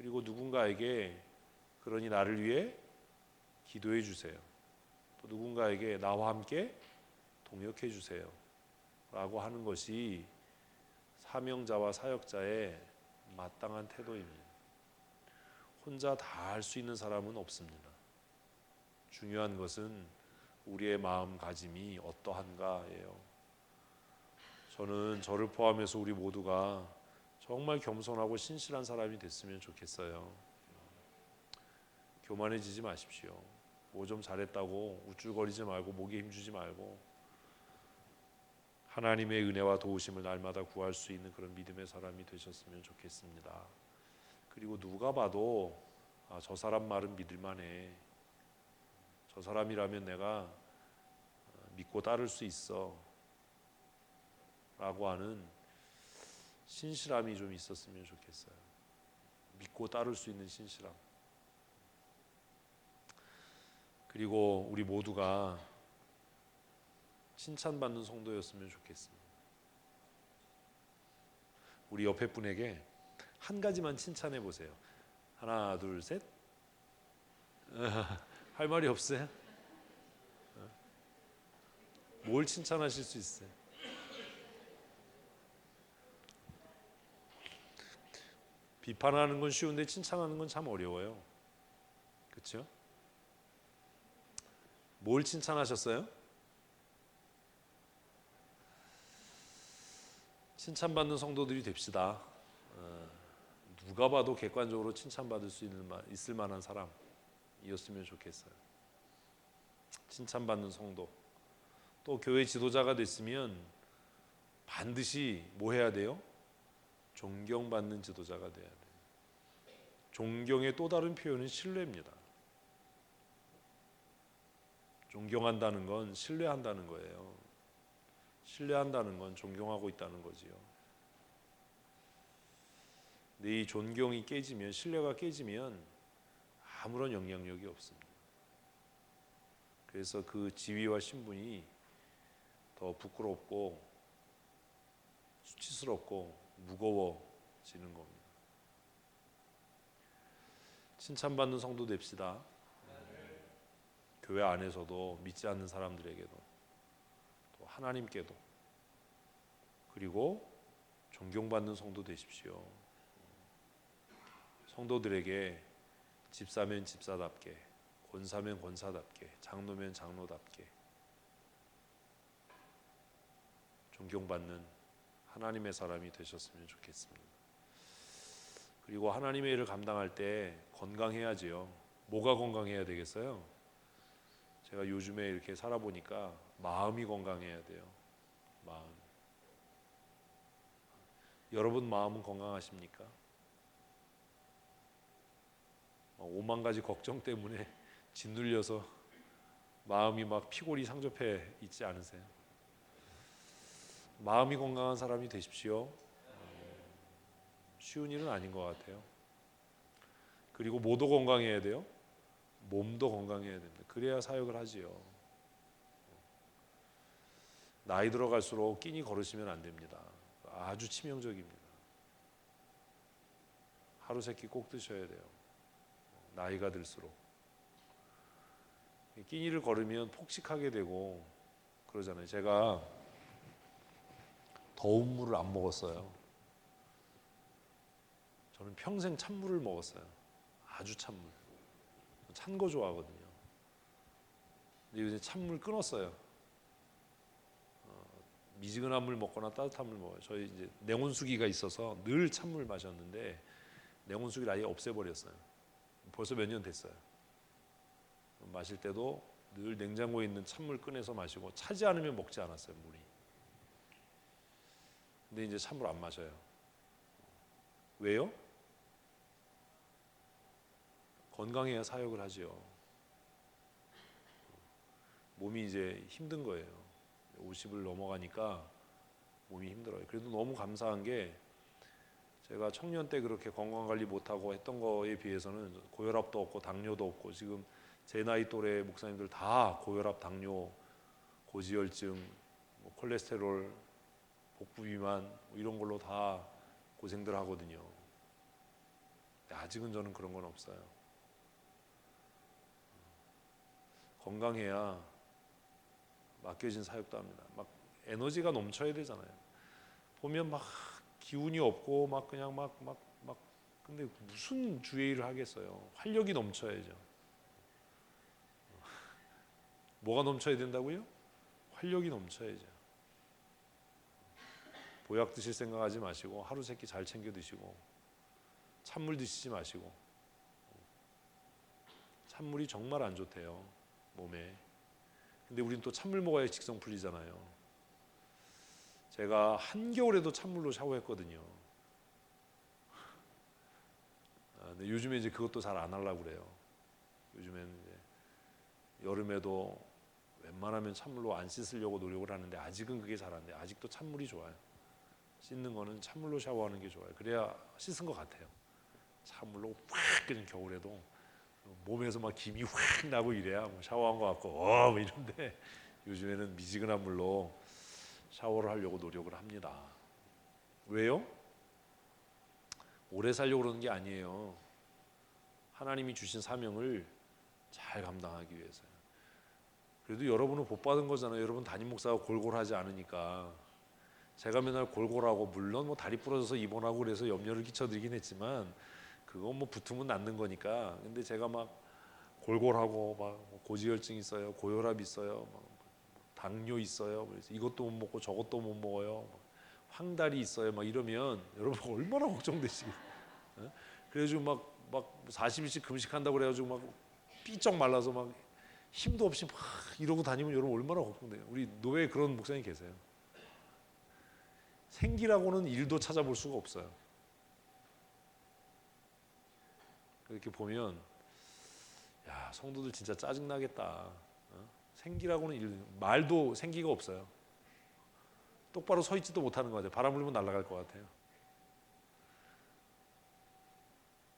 그리고 누군가에게 그러니 나를 위해 기도해 주세요. 또 누군가에게 나와 함께 동역해 주세요 라고 하는 것이 사명자와 사역자의 마땅한 태도입니다. 혼자 다 할 수 있는 사람은 없습니다. 중요한 것은 우리의 마음가짐이 어떠한가예요. 저는 저를 포함해서 우리 모두가 정말 겸손하고 신실한 사람이 됐으면 좋겠어요. 교만해지지 마십시오. 뭐 좀 잘했다고 우쭐거리지 말고 목에 힘주지 말고 하나님의 은혜와 도우심을 날마다 구할 수 있는 그런 믿음의 사람이 되셨으면 좋겠습니다. 그리고 누가 봐도 저 사람 말은 믿을만해, 저 사람이라면 내가 믿고 따를 수 있어 라고 하는 신실함이 좀 있었으면 좋겠어요. 믿고 따를 수 있는 신실함. 그리고 우리 모두가 칭찬받는 성도였으면 좋겠습니다. 우리 옆에 분에게 한 가지만 칭찬해 보세요. 하나, 둘, 셋. 할 말이 없어요? 뭘 칭찬하실 수 있어요? 비판하는 건 쉬운데 칭찬하는 건 참 어려워요. 그렇죠? 뭘 칭찬하셨어요? 칭찬받는 성도들이 됩시다. 누가 봐도 객관적으로 칭찬받을 수 있을 만한 사람이었으면 좋겠어요. 칭찬받는 성도. 또 교회 지도자가 됐으면 반드시 뭐 해야 돼요? 존경받는 지도자가 돼야 돼요. 존경의 또 다른 표현은 신뢰입니다. 존경한다는 건 신뢰한다는 거예요. 신뢰한다는 건 존경하고 있다는 거지요. 근데 이 존경이 깨지면, 신뢰가 깨지면 아무런 영향력이 없습니다. 그래서 그 지위와 신분이 더 부끄럽고 수치스럽고 무거워지는 겁니다. 칭찬받는 성도 됩시다. 교회 안에서도 믿지 않는 사람들에게도 또 하나님께도 그리고 존경받는 성도 되십시오. 성도들에게 집사면 집사답게, 권사면 권사답게, 장로면 장로답게 존경받는 하나님의 사람이 되셨으면 좋겠습니다. 그리고 하나님의 일을 감당할 때 건강해야지요. 뭐가 건강해야 되겠어요? 제가 요즘에 이렇게 살아보니까 마음이 건강해야 돼요. 마음. 여러분 마음은 건강하십니까? 5만 가지 걱정 때문에 짓눌려서 마음이 막 피골이 상접해 있지 않으세요? 마음이 건강한 사람이 되십시오. 쉬운 일은 아닌 것 같아요. 그리고 뭐도 건강해야 돼요? 몸도 건강해야 됩니다. 그래야 사역을 하지요. 나이 들어갈수록 끼니 걸으시면 안 됩니다. 아주 치명적입니다. 하루 세끼 꼭 드셔야 돼요. 나이가 들수록 끼니를 걸으면 폭식하게 되고 그러잖아요. 제가 더운 물을 안 먹었어요. 저는 평생 찬물을 먹었어요. 아주 찬물. 찬 거 좋아하거든요. 근데 이제 찬물 끊었어요. 미지근한 물 먹거나 따뜻한 물 먹어요. 저희 이제 냉온수기가 있어서 늘 찬물 마셨는데 냉온수기를 아예 없애버렸어요. 벌써 몇 년 됐어요. 마실 때도 늘 냉장고에 있는 찬물 꺼내서 마시고 차지 않으면 먹지 않았어요. 물이. 근데 이제 찬물 안 마셔요. 왜요? 건강해야 사역을 하죠. 몸이 이제 힘든 거예요. 50을 넘어가니까 몸이 힘들어요. 그래도 너무 감사한 게 제가 청년 때 그렇게 건강관리 못하고 했던 거에 비해서는 고혈압도 없고 당뇨도 없고 지금 제 나이 또래 목사님들 다 고혈압, 당뇨, 고지혈증, 콜레스테롤, 복부 비만 이런 걸로 다 고생들 하거든요. 아직은 저는 그런 건 없어요. 건강해야 맡겨진 사역도 합니다. 막 에너지가 넘쳐야 되잖아요. 보면 막 기운이 없고 막 그냥 막 근데 무슨 주의 일을 하겠어요. 활력이 넘쳐야죠. 뭐가 넘쳐야 된다고요? 활력이 넘쳐야죠. 보약 드실 생각하지 마시고 하루 세끼 잘 챙겨 드시고 찬물 드시지 마시고. 찬물이 정말 안 좋대요, 몸에. 근데 우리는 또 찬물 먹어야 직성 풀리잖아요. 제가 한겨울에도 찬물로 샤워했거든요. 근데 요즘에 이제 그것도 잘 안 하려고 그래요. 요즘에는 이제 여름에도 웬만하면 찬물로 안 씻으려고 노력을 하는데 아직은 그게 잘 안 돼요. 아직도 찬물이 좋아요. 씻는 거는 찬물로 샤워하는 게 좋아요. 그래야 씻은 것 같아요. 찬물로 확 그냥 겨울에도 몸에서 막 김이 확 나고 이래야 뭐 샤워한 것 같고 뭐 이런데 요즘에는 미지근한 물로 샤워를 하려고 노력을 합니다. 왜요? 오래 살려고 그러는 게 아니에요. 하나님이 주신 사명을 잘 감당하기 위해서요. 그래도 여러분은 복 받은 거잖아요. 여러분 담임 목사가 골골하지 않으니까. 제가 맨날 골골하고 물론 뭐 다리 부러져서 입원하고 그래서 염려를 끼쳐드리긴 했지만 그건 뭐 붙으면 낫는 거니까. 근데 제가 막 골골하고 막 고지혈증 있어요, 고혈압 있어요, 막 당뇨 있어요. 그래서 이것도 못 먹고 저것도 못 먹어요. 황달이 있어요. 막 이러면 여러분 얼마나 걱정되시겠어요. 그래가지고 막 40일씩 금식한다고 그래가지고 막 삐쩍 말라서 막 힘도 없이 막 이러고 다니면 여러분 얼마나 걱정돼요. 우리 노회에 그런 목사님 계세요. 생기라고는 일도 찾아볼 수가 없어요. 이렇게 보면 야 성도들 진짜 짜증나겠다. 생기라고는 일, 말도 생기가 없어요. 똑바로 서 있지도 못하는 것 같아요. 바람 불면 날아갈 것 같아요.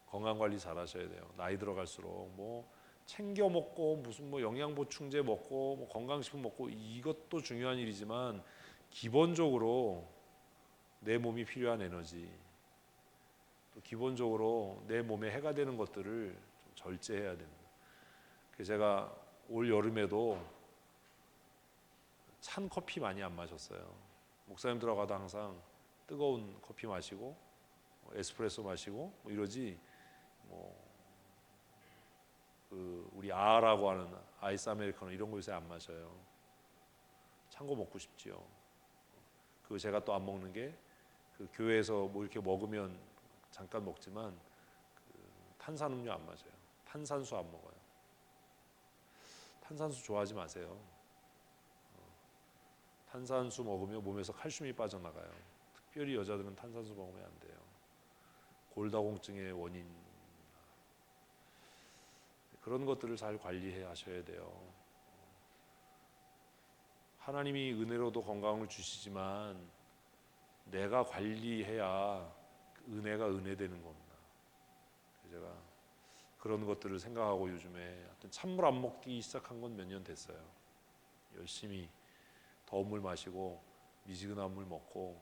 건강 관리 잘 하셔야 돼요. 나이 들어갈수록 뭐 챙겨 먹고 무슨 뭐 영양 보충제 먹고 뭐 건강식품 먹고 이것도 중요한 일이지만 기본적으로 내 몸이 필요한 에너지, 또 기본적으로 내 몸에 해가 되는 것들을 좀 절제해야 됩니다. 그래서 제가 올 여름에도 찬 커피 많이 안 마셨어요. 목사님 들어가도 항상 뜨거운 커피 마시고 에스프레소 마시고 뭐 이러지. 그 우리 아라고 하는 아이스 아메리카노 이런 거 요새 안 마셔요. 찬 거 먹고 싶지요. 그 제가 또 안 먹는 게 그 교회에서 뭐 이렇게 먹으면 잠깐 먹지만 그 탄산음료 안 마셔요. 탄산수 안 먹어요. 탄산수 좋아하지 마세요. 탄산수 먹으면 몸에서 칼슘이 빠져나가요. 특별히 여자들은 탄산수 먹으면 안 돼요. 골다공증의 원인. 그런 것들을 잘 관리해 하셔야 돼요. 하나님이 은혜로도 건강을 주시지만 내가 관리해야 은혜가 은혜 되는 겁니다. 제가 그런 것들을 생각하고 요즘에 하여튼 찬물 안 먹기 시작한 건 몇 년 됐어요. 열심히 더운 물 마시고 미지근한 물 먹고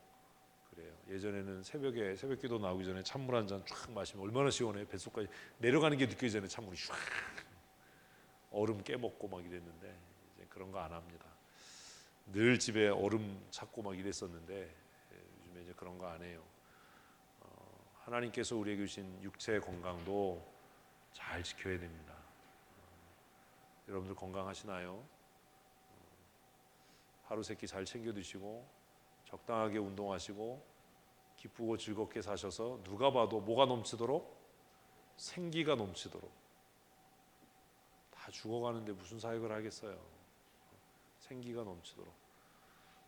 그래요. 예전에는 새벽에 새벽기도 나오기 전에 찬물 한 잔 쫙 마시면 얼마나 시원해요. 뱃속까지 내려가는 게 느껴지잖아요. 찬물이 쫙 얼음 깨먹고 막 이랬는데 이제 그런 거 안 합니다. 늘 집에 얼음 찾고 막 이랬었는데 요즘에 이제 그런 거 안 해요. 하나님께서 우리에게 주신 육체의 건강도 잘 지켜야 됩니다. 여러분들 건강하시나요? 하루 세끼 잘 챙겨 드시고 적당하게 운동하시고 기쁘고 즐겁게 사셔서 누가 봐도 뭐가 넘치도록 생기가 넘치도록. 다 죽어가는데 무슨 사역을 하겠어요. 생기가 넘치도록.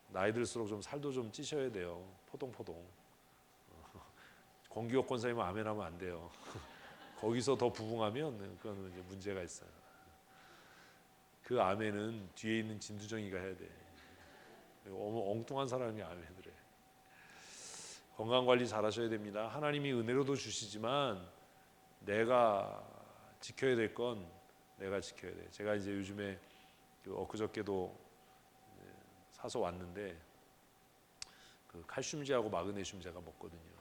나이 들수록 좀 살도 좀 찌셔야 돼요. 포동포동. 권기옥 권사님 아멘하면 안 돼요. 거기서 더 부흥하면 그건 이제 문제가 있어요. 그 아멘은 뒤에 있는 진두정이가 해야 돼. 엉뚱한 사람이 아멘을 해. 건강 관리 잘 하셔야 됩니다. 하나님이 은혜로도 주시지만 내가 지켜야 될 건 내가 지켜야 돼. 제가 이제 요즘에 엊그저께도 사서 왔는데 그 칼슘제하고 마그네슘제가 먹거든요.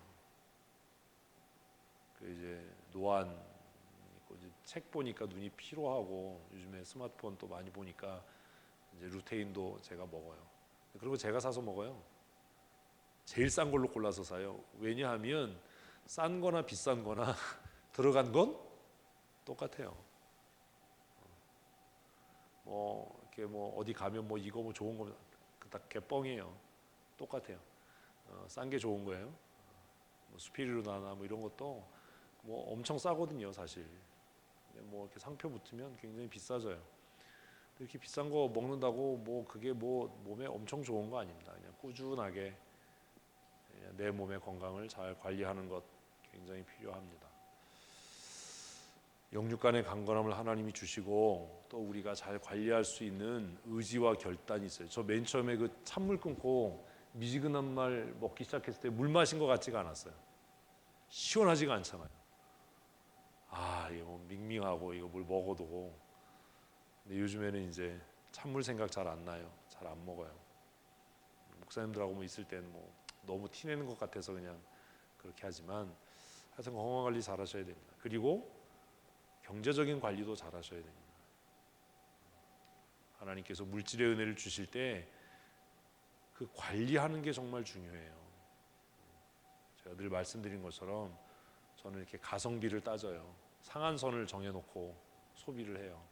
그 이제 노안 있고, 이제 책 보니까 눈이 피로하고 요즘에 스마트폰 또 많이 보니까 이제 루테인도 제가 먹어요. 그리고 제가 사서 먹어요. 제일 싼 걸로 골라서 사요. 왜냐하면 싼 거나 비싼 거나 들어간 건 똑같아요. 뭐 이렇게 뭐 어디 가면 뭐 이거 뭐 좋은 거 다 개뻥이에요. 똑같아요. 싼 게 좋은 거예요. 뭐 스피루나나 뭐 이런 것도 뭐 엄청 싸거든요, 사실. 뭐 이렇게 상표 붙으면 굉장히 비싸져요. 이렇게 비싼 거 먹는다고 뭐 그게 뭐 몸에 엄청 좋은 거 아닙니다. 그냥 꾸준하게 내 몸의 건강을 잘 관리하는 것 굉장히 필요합니다. 영육간의 강건함을 하나님이 주시고 또 우리가 잘 관리할 수 있는 의지와 결단이 있어요. 저 맨 처음에 그 찬물 끊고 미지근한 말 먹기 시작했을 때 물 마신 것 같지가 않았어요. 시원하지가 않잖아요. 이거 뭐 밍밍하고 이거 뭘 먹어도. 근데 요즘에는 이제 찬물 생각 잘 안 나요. 잘 안 먹어요. 목사님들하고 뭐 있을 때는 뭐 너무 티내는 것 같아서 그냥 그렇게 하지만 하여튼 건강 관리 잘 하셔야 됩니다. 그리고 경제적인 관리도 잘 하셔야 됩니다. 하나님께서 물질의 은혜를 주실 때 그 관리하는 게 정말 중요해요. 제가 늘 말씀드린 것처럼 저는 이렇게 가성비를 따져요. 상한선을 정해놓고 소비를 해요.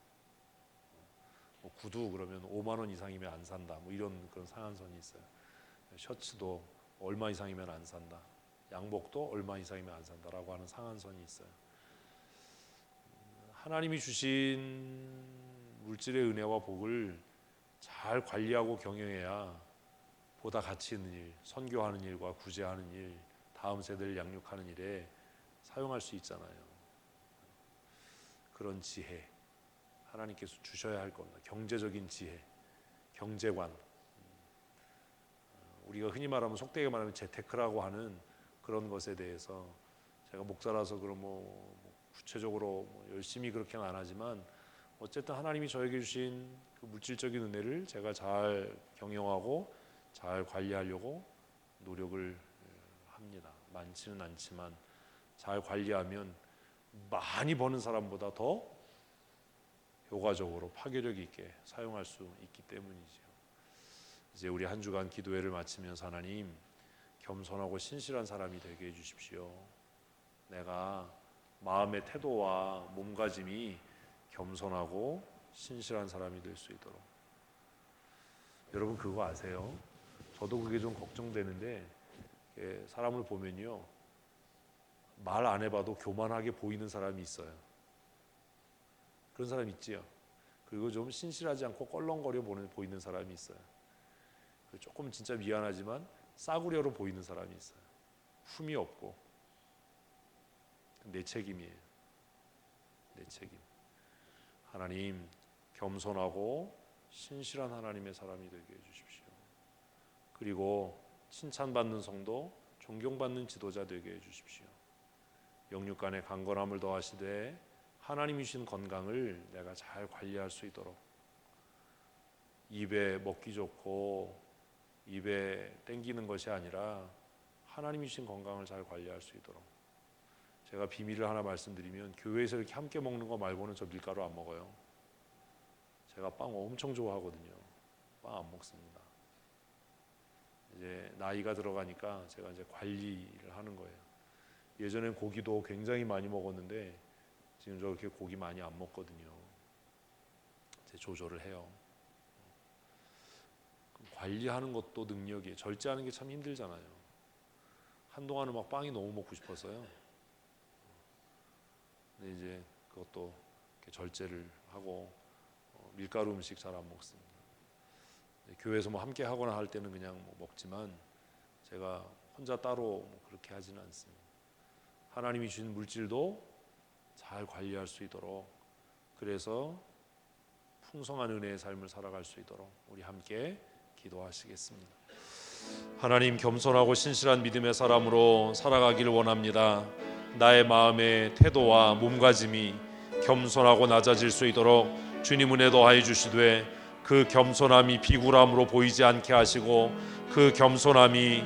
뭐 구두 그러면 5만 원 이상이면 안 산다. 뭐 이런 그런 상한선이 있어요. 셔츠도 얼마 이상이면 안 산다. 양복도 얼마 이상이면 안 산다라고 하는 상한선이 있어요. 하나님이 주신 물질의 은혜와 복을 잘 관리하고 경영해야 보다 가치 있는 일, 선교하는 일과 구제하는 일, 다음 세대를 양육하는 일에 사용할 수 있잖아요. 그런 지혜 하나님께서 주셔야 할 겁니다. 경제적인 지혜, 경제관. 우리가 흔히 말하면 속되게 말하면 재테크라고 하는 그런 것에 대해서 제가 목사라서 그럼 뭐 구체적으로 뭐 열심히 그렇게는 안 하지만 어쨌든 하나님이 저에게 주신 그 물질적인 은혜를 제가 잘 경영하고 잘 관리하려고 노력을 합니다. 많지는 않지만 잘 관리하면 많이 버는 사람보다 더 효과적으로 파괴력 있게 사용할 수 있기 때문이죠. 이제 우리 한 주간 기도회를 마치면서 하나님 겸손하고 신실한 사람이 되게 해주십시오. 내가 마음의 태도와 몸가짐이 겸손하고 신실한 사람이 될 수 있도록. 여러분 그거 아세요? 저도 그게 좀 걱정되는데 사람을 보면요 말 안 해봐도 교만하게 보이는 사람이 있어요. 그런 사람 있지요. 그리고 좀 신실하지 않고 껄렁거려 보이는 사람이 있어요. 조금 진짜 미안하지만 싸구려로 보이는 사람이 있어요. 품이 없고. 내 책임이에요. 내 책임. 하나님 겸손하고 신실한 하나님의 사람이 되게 해주십시오. 그리고 칭찬받는 성도, 존경받는 지도자 되게 해주십시오. 영육간의 강건함을 더하시되 하나님이 주신 건강을 내가 잘 관리할 수 있도록 입에 먹기 좋고 입에 땡기는 것이 아니라 하나님이 주신 건강을 잘 관리할 수 있도록. 제가 비밀을 하나 말씀드리면 교회에서 이렇게 함께 먹는 거 말고는 저 밀가루 안 먹어요. 제가 빵 엄청 좋아하거든요. 빵 안 먹습니다. 이제 나이가 들어가니까 제가 이제 관리를 하는 거예요. 예전엔 고기도 굉장히 많이 먹었는데 지금 저렇게 고기 많이 안 먹거든요. 이제 조절을 해요. 관리하는 것도 능력이에요. 절제하는 게 참 힘들잖아요. 한동안은 막 빵이 너무 먹고 싶었어요. 근데 이제 그것도 이렇게 절제를 하고 밀가루 음식 잘 안 먹습니다. 교회에서 뭐 함께 하거나 할 때는 그냥 뭐 먹지만 제가 혼자 따로 뭐 그렇게 하지는 않습니다. 하나님이 주신 물질도 잘 관리할 수 있도록, 그래서 풍성한 은혜의 삶을 살아갈 수 있도록 우리 함께 기도하시겠습니다. 하나님, 겸손하고 신실한 믿음의 사람으로 살아가기를 원합니다. 나의 마음의 태도와 몸가짐이 겸손하고 낮아질 수 있도록 주님 은혜 더하여 주시되, 그 겸손함이 비굴함으로 보이지 않게 하시고 그 겸손함이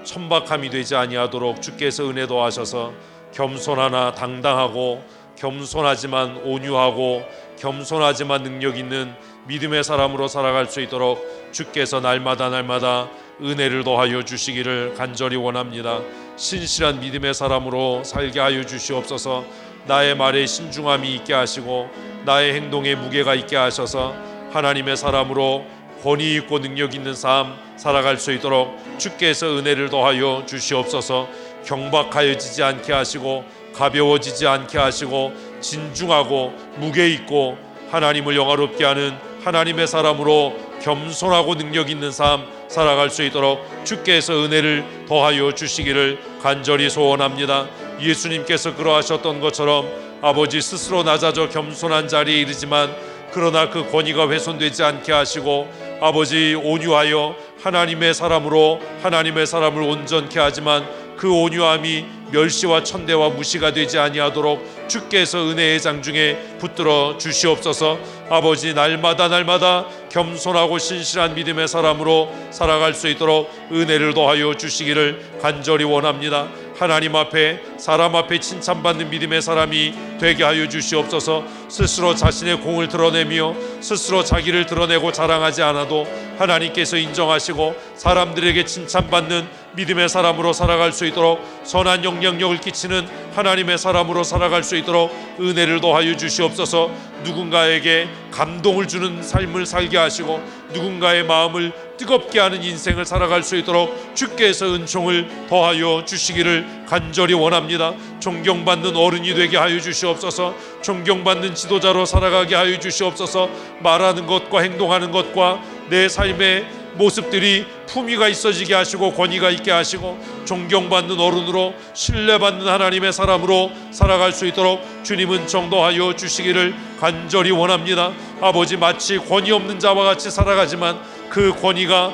천박함이 되지 아니하도록 주께서 은혜 더하셔서 겸손하나 당당하고 겸손하지만 온유하고 겸손하지만 능력 있는 믿음의 사람으로 살아갈 수 있도록 주께서 날마다 은혜를 더하여 주시기를 간절히 원합니다. 신실한 믿음의 사람으로 살게 하여 주시옵소서. 나의 말에 신중함이 있게 하시고 나의 행동에 무게가 있게 하셔서 하나님의 사람으로 권위 있고 능력 있는 삶 살아갈 수 있도록 주께서 은혜를 더하여 주시옵소서. 경박하여지지 않게 하시고 가벼워지지 않게 하시고 진중하고 무게 있고 하나님을 영화롭게 하는 하나님의 사람으로 겸손하고 능력 있는 삶 살아갈 수 있도록 주께서 은혜를 더하여 주시기를 간절히 소원합니다. 예수님께서 그러하셨던 것처럼 아버지 스스로 낮아져 겸손한 자리에 이르지만 그러나 그 권위가 훼손되지 않게 하시고 아버지 온유하여 하나님의 사람으로 하나님의 사람을 온전케 하지만 그 온유함이 멸시와 천대와 무시가 되지 아니하도록 주께서 은혜의 장중에 붙들어 주시옵소서. 아버지 날마다 겸손하고 신실한 믿음의 사람으로 살아갈 수 있도록 은혜를 더하여 주시기를 간절히 원합니다. 하나님 앞에 사람 앞에 칭찬받는 믿음의 사람이 되게 하여 주시옵소서. 스스로 자신의 공을 드러내며 스스로 자기를 드러내고 자랑하지 않아도 하나님께서 인정하시고 사람들에게 칭찬받는 믿음의 사람으로 살아갈 수 있도록 선한 영향력을 끼치는 하나님의 사람으로 살아갈 수 있도록 은혜를 더하여 주시옵소서. 누군가에게 감동을 주는 삶을 살게 하시고 누군가의 마음을 뜨겁게 하는 인생을 살아갈 수 있도록 주께서 은총을 더하여 주시기를 간절히 원합니다. 존경받는 어른이 되게 하여 주시옵소서. 존경받는 지도자로 살아가게 하여 주시옵소서. 말하는 것과 행동하는 것과 내 삶의 모습들이 품위가 있어지게 하시고 권위가 있게 하시고 존경받는 어른으로 신뢰받는 하나님의 사람으로 살아갈 수 있도록 주님은 정도하여 주시기를 간절히 원합니다. 아버지 마치 권위 없는 자와 같이 살아가지만 그 권위가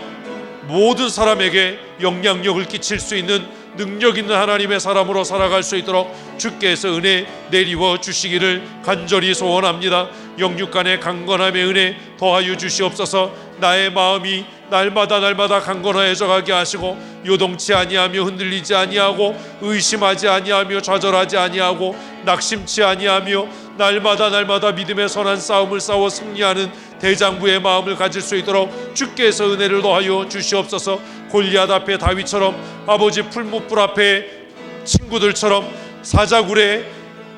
모든 사람에게 영향력을 끼칠 수 있는 능력 있는 하나님의 사람으로 살아갈 수 있도록 주께서 은혜 내리워 주시기를 간절히 소원합니다. 영육간의 강건함의 은혜 더하여 주시옵소서. 나의 마음이 날마다 강건하여져 가게 하시고 요동치 아니하며 흔들리지 아니하고 의심하지 아니하며 좌절하지 아니하고 낙심치 아니하며 날마다 믿음의 선한 싸움을 싸워 승리하는 대장부의 마음을 가질 수 있도록 주께서 은혜를 더하여 주시옵소서. 골리앗 앞에 다윗처럼 아버지 풀무불 앞에 친구들처럼 사자굴에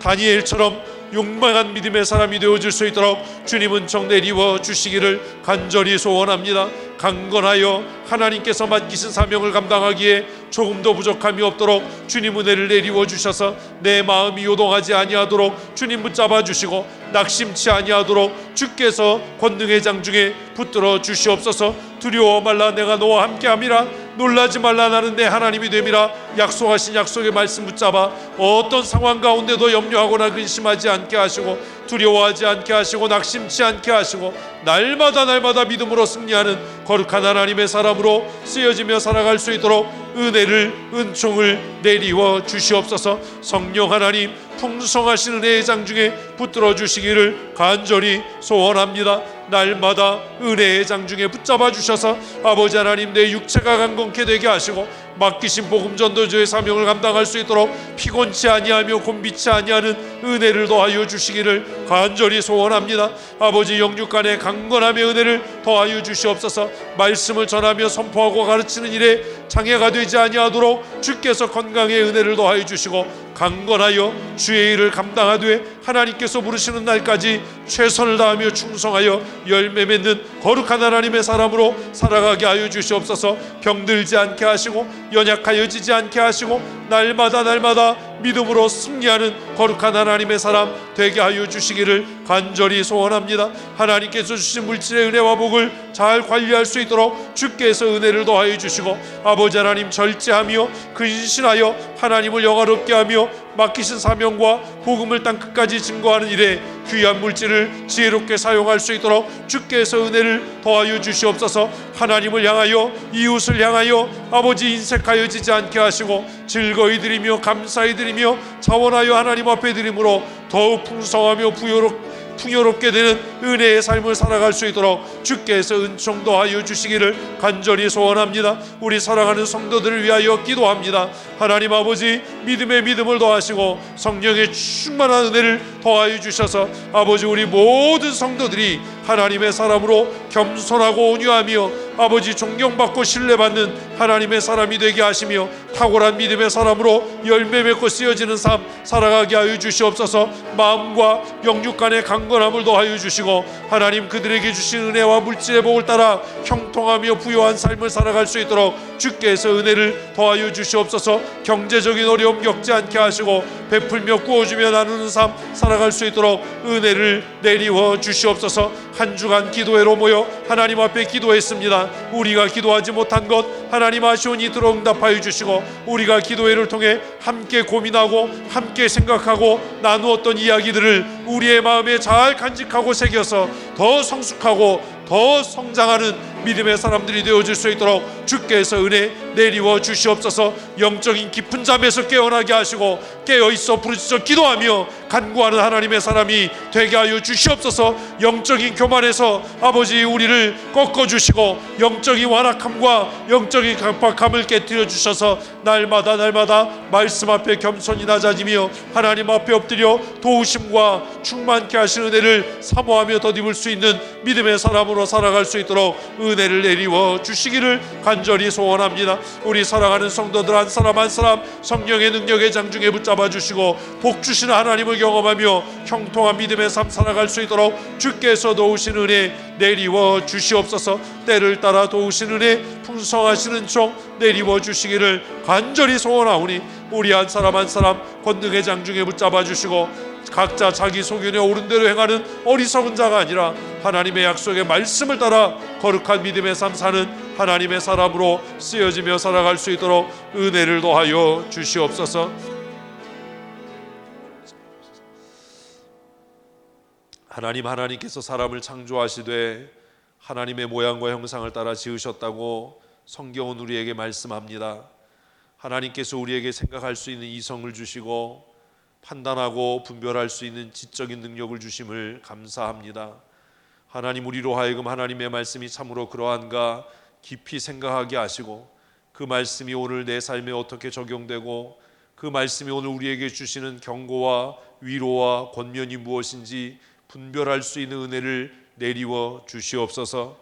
다니엘처럼 용맹한 믿음의 사람이 되어줄 수 있도록 주님은 정내리워 주시기를 간절히 소원합니다. 강건하여 하나님께서 맡기신 사명을 감당하기에 조금도 부족함이 없도록 주님 은혜를 내리워 주셔서 내 마음이 요동하지 아니하도록 주님 붙잡아 주시고 낙심치 아니하도록 주께서 권능의 장중에 붙들어 주시옵소서. 두려워 말라 내가 너와 함께함이라 놀라지 말라 나는 내 하나님이 됨이라 약속하신 약속의 말씀 붙잡아 어떤 상황 가운데도 염려하거나 근심하지 않게 하시고 두려워하지 않게 하시고 낙심치 않게 하시고 날마다 믿음으로 승리하는 거룩한 하나님의 사람으로 쓰여지며 살아갈 수 있도록 은총을 내리워 주시옵소서. 성령 하나님 풍성하신 은혜의 장중에 붙들어 주시기를 간절히 소원합니다. 날마다 은혜의 장중에 붙잡아 주셔서 아버지 하나님 내 육체가 강건케 되게 하시고 맡기신 복음 전도자의 사명을 감당할 수 있도록 피곤치 아니하며 곤비치 아니하는 은혜를 더하여 주시기를 간절히 소원합니다. 아버지 영육간의 강건함의 은혜를 더하여 주시옵소서. 말씀을 전하며 선포하고 가르치는 일에 장애가 되지 아니하도록 주께서 건강의 은혜를 더하여 주시고 강건하여 주의 일을 감당하되 하나님께서 부르시는 날까지 최선을 다하며 충성하여 열매 맺는 거룩한 하나님의 사람으로 살아가게 하여 주시옵소서. 병들지 않게 하시고 연약하여지지 않게 하시고 날마다 믿음으로 승리하는 거룩한 하나님의 사람 되게 하여 주시기를 간절히 소원합니다. 하나님께서 주신 물질의 은혜와 복을 잘 관리할 수 있도록 주께서 은혜를 더하여 주시고 아버지 하나님 절제하며 근신하여 하나님을 영화롭게 하며 맡기신 사명과 복음을 땅 끝까지 증거하는 일에 귀한 물질을 지혜롭게 사용할 수 있도록 주께서 은혜를 더하여 주시옵소서. 하나님을 향하여 이웃을 향하여 아버지 인색하여지지 않게 하시고 즐거이 드리며 감사히 드리며 자원하여 하나님 앞에 드림으로 더욱 풍성하며 부요롭게 풍요롭게 되는 은혜의 삶을 살아갈 수 있도록 주께서 은총 더하여 주시기를 간절히 소원합니다. 우리 사랑하는 성도들을 위하여 기도합니다. 하나님 아버지, 믿음의 믿음을 더하시고 성령의 충만한 은혜를 더하여 주셔서 아버지, 우리 모든 성도들이 하나님의 사람으로 겸손하고 온유하며 아버지 존경받고 신뢰받는 하나님의 사람이 되게 하시며 탁월한 믿음의 사람으로 열매 맺고 쓰여지는 삶 살아가게 하여 주시옵소서. 마음과 영육 간의 강건함을 더하여 주시고 하나님 그들에게 주신 은혜와 물질의 복을 따라 형통하며 부요한 삶을 살아갈 수 있도록 주께서 은혜를 더하여 주시옵소서. 경제적인 어려움 겪지 않게 하시고 베풀며 구워주며 나누는 삶 살아갈 수 있도록 은혜를 내리워 주시옵소서. 한 주간 기도회로 모여 하나님 앞에 기도했습니다. 우리가 기도하지 못한 것 하나님 아시오니 들어응답하여 주시고 우리가 기도회를 통해 함께 고민하고 함께 생각하고 나누었던 이야기들을 우리의 마음에 잘 간직하고 새겨서 더 성숙하고 더 성장하는 믿음의 사람들이 되어줄 수 있도록 주께서 은혜 내리워 주시옵소서. 영적인 깊은 잠에서 깨어나게 하시고 깨어있어 부르짖어 기도하며 간구하는 하나님의 사람이 되게 하여 주시옵소서. 영적인 교만에서 아버지 우리를 꺾어주시고 영적인 완악함과 영적인 강박함을 깨뜨려 주셔서 날마다 말씀 앞에 겸손히 낮아지며 하나님 앞에 엎드려 도우심과 충만케 하시는 은혜를 사모하며 덧입을 수 있는 믿음의 사람으로 살아갈 수 있도록 은혜를 내리워 주시기를 간절히 소원합니다. 우리 사랑하는 성도들 한 사람 한 사람 성령의 능력의 장중에 붙잡아 주시고 복 주시는 하나님을 경험하며 형통한 믿음의 삶 살아갈 수 있도록 주께서 도우신 은혜 내리워 주시옵소서. 때를 따라 도우신 은혜 풍성하시는 종 내리워 주시기를 간절히 소원하오니 우리 한 사람 한 사람 권능의 장중에 붙잡아 주시고 각자 자기 소견에 옳은 대로 행하는 어리석은 자가 아니라 하나님의 약속의 말씀을 따라 거룩한 믿음의 삶 사는 하나님의 사람으로 쓰여지며 살아갈 수 있도록 은혜를 더하여 주시옵소서. 하나님께서 사람을 창조하시되 하나님의 모양과 형상을 따라 지으셨다고 성경은 우리에게 말씀합니다. 하나님께서 우리에게 생각할 수 있는 이성을 주시고 판단하고 분별할 수 있는 지적인 능력을 주심을 감사합니다. 하나님, 우리로 하여금 하나님의 말씀이 참으로 그러한가 깊이 생각하게 하시고 그 말씀이 오늘 내 삶에 어떻게 적용되고 그 말씀이 오늘 우리에게 주시는 경고와 위로와 권면이 무엇인지 분별할 수 있는 은혜를 내리워 주시옵소서.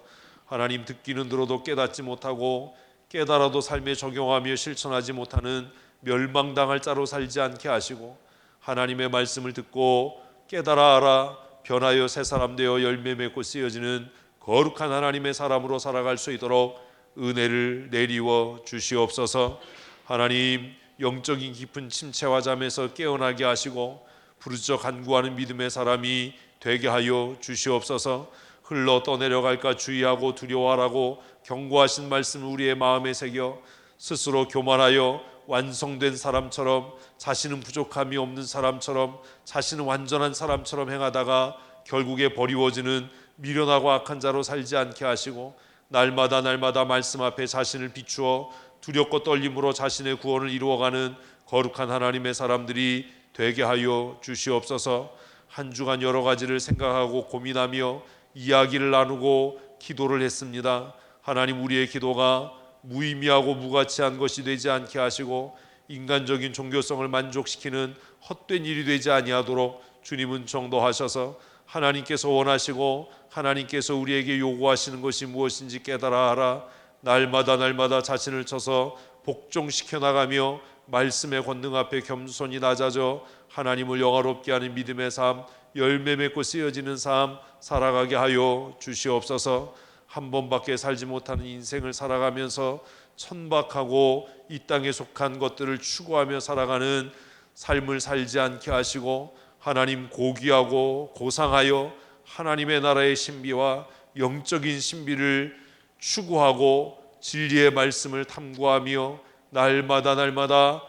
하나님, 듣기는 들어도 깨닫지 못하고 깨달아도 삶에 적용하며 실천하지 못하는 멸망당할 자로 살지 않게 하시고 하나님의 말씀을 듣고 깨달아 알아 변하여 새 사람 되어 열매 맺고 쓰여지는 거룩한 하나님의 사람으로 살아갈 수 있도록 은혜를 내리워 주시옵소서. 하나님, 영적인 깊은 침체와 잠에서 깨어나게 하시고 부르짖어 간구하는 믿음의 사람이 되게 하여 주시옵소서. 흘러 떠내려갈까 주의하고 두려워하라고 경고하신 말씀을 우리의 마음에 새겨 스스로 교만하여 완성된 사람처럼 자신은 부족함이 없는 사람처럼 자신은 완전한 사람처럼 행하다가 결국에 버리워지는 미련하고 악한 자로 살지 않게 하시고 날마다 말씀 앞에 자신을 비추어 두렵고 떨림으로 자신의 구원을 이루어가는 거룩한 하나님의 사람들이 되게 하여 주시옵소서. 한 주간 여러 가지를 생각하고 고민하며 이야기를 나누고 기도를 했습니다. 하나님, 우리의 기도가 무의미하고 무가치한 것이 되지 않게 하시고 인간적인 종교성을 만족시키는 헛된 일이 되지 아니하도록 주님은 정도하셔서 하나님께서 원하시고 하나님께서 우리에게 요구하시는 것이 무엇인지 깨달아 알아 날마다 자신을 쳐서 복종시켜 나가며 말씀의 권능 앞에 겸손히 낮아져 하나님을 영화롭게 하는 믿음의 삶, 열매 맺고 쓰여지는 삶 살아가게 하여 주시옵소서. 한 번밖에 살지 못하는 인생을 살아가면서 천박하고 이 땅에 속한 것들을 추구하며 살아가는 삶을 살지 않게 하시고 하나님, 고귀하고 고상하여 하나님의 나라의 신비와 영적인 신비를 추구하고 진리의 말씀을 탐구하며 날마다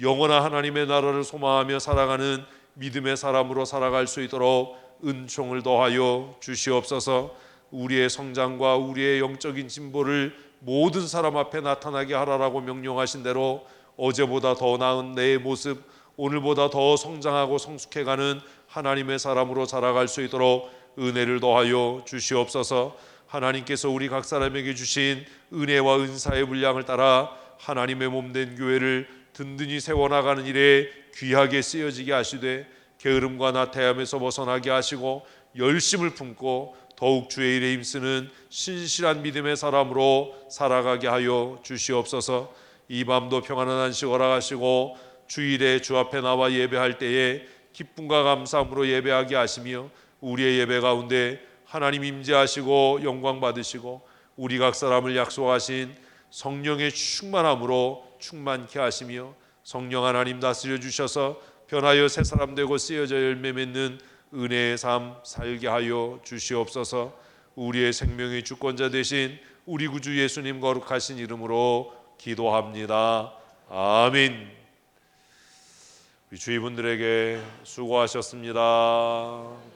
영원한 하나님의 나라를 소망하며 살아가는 믿음의 사람으로 살아갈 수 있도록 은총을 더하여 주시옵소서. 우리의 성장과 우리의 영적인 진보를 모든 사람 앞에 나타나게 하라라고 명령하신 대로 어제보다 더 나은 내 모습, 오늘보다 더 성장하고 성숙해가는 하나님의 사람으로 자라갈 수 있도록 은혜를 더하여 주시옵소서. 하나님께서 우리 각 사람에게 주신 은혜와 은사의 분량을 따라 하나님의 몸된 교회를 든든히 세워나가는 일에 귀하게 쓰여지게 하시되 게으름과 나태함에서 벗어나게 하시고 열심을 품고 더욱 주의 일에 힘쓰는 신실한 믿음의 사람으로 살아가게 하여 주시옵소서. 이 밤도 평안한 안식 허락하시고 주일에 주 앞에 나와 예배할 때에 기쁨과 감사함으로 예배하게 하시며 우리의 예배 가운데 하나님 임재하시고 영광 받으시고 우리 각 사람을 약속하신 성령의 충만함으로 충만케 하시며 성령 하나님 다스려 주셔서 변하여 새 사람 되고 쓰여져 열매 맺는 은혜의 삶 살게 하여 주시옵소서. 우리의 생명의 주권자 되신 우리 구주 예수님 거룩하신 이름으로 기도합니다. 아멘. 우리 주위분들에게 수고하셨습니다.